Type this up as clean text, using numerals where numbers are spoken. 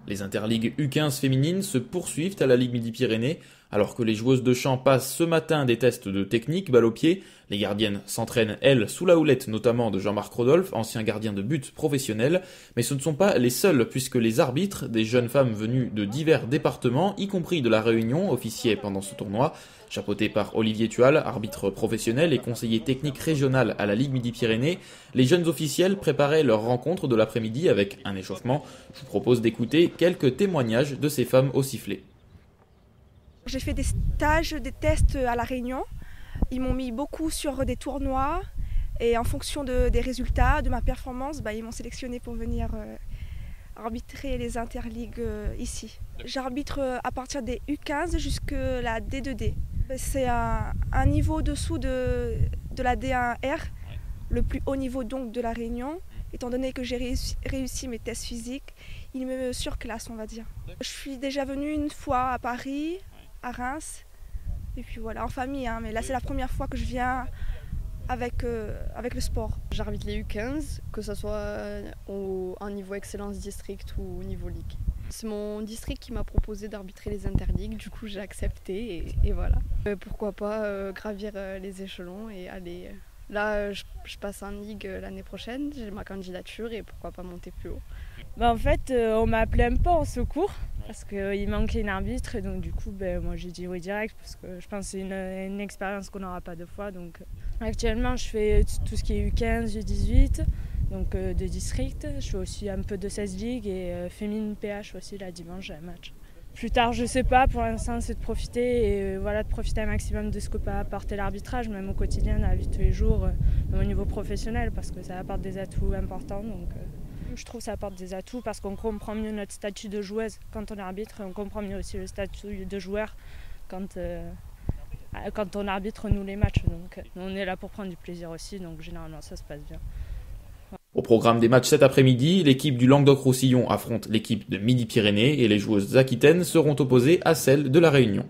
Les interligues U15 féminines se poursuivent à la Ligue Midi-Pyrénées. Alors que les joueuses de champ passent ce matin des tests de technique, balle au pied, les gardiennes s'entraînent, elles, sous la houlette notamment de Jean-Marc Rodolphe, ancien gardien de but professionnel. Mais ce ne sont pas les seuls, puisque les arbitres, des jeunes femmes venues de divers départements, y compris de la Réunion, officiaient pendant ce tournoi. Chapeauté par Olivier Tual, arbitre professionnel et conseiller technique régional à la Ligue Midi-Pyrénées, les jeunes officiels préparaient leur rencontre de l'après-midi avec un échauffement. Je vous propose d'écouter quelques témoignages de ces femmes au sifflet. J'ai fait des stages, des tests à La Réunion. Ils m'ont mis beaucoup sur des tournois et en fonction des résultats, de ma performance, ils m'ont sélectionné pour venir arbitrer les interligues ici. J'arbitre à partir des U15 jusqu'à la D2D. C'est un niveau dessous de la D1R, le plus haut niveau donc de La Réunion. Étant donné que j'ai réussi mes tests physiques, ils me surclassent, on va dire. Je suis déjà venue une fois à Paris, à Reims, et puis voilà, en famille, mais là c'est la première fois que je viens avec le sport. J'arbitre les U15, que ce soit en niveau excellence district ou au niveau ligue. C'est mon district qui m'a proposé d'arbitrer les interligues, du coup j'ai accepté et voilà. Pourquoi pas gravir les échelons et aller... Là je passe en ligue l'année prochaine, j'ai ma candidature et pourquoi pas monter plus haut. En fait, on m'a appelé un peu en secours parce qu'il manquait une arbitre et donc du coup moi j'ai dit oui direct parce que je pense que c'est une expérience qu'on n'aura pas deux fois. Donc actuellement je fais tout ce qui est U15, U18, donc de district. Je fais aussi un peu de 16 ligues et féminine PH aussi, là dimanche j'ai un match. Plus tard je sais pas, pour l'instant c'est de profiter et de profiter un maximum de ce que peut apporter l'arbitrage, même au quotidien, dans la vie de tous les jours, même au niveau professionnel parce que ça apporte des atouts importants. Donc, je trouve que ça apporte des atouts parce qu'on comprend mieux notre statut de joueuse quand on est arbitre et on comprend mieux aussi le statut de joueur quand on arbitre nous les matchs. Donc on est là pour prendre du plaisir aussi, donc généralement ça se passe bien. Au programme des matchs cet après-midi, l'équipe du Languedoc-Roussillon affronte l'équipe de Midi-Pyrénées et les joueuses aquitaines seront opposées à celles de la Réunion.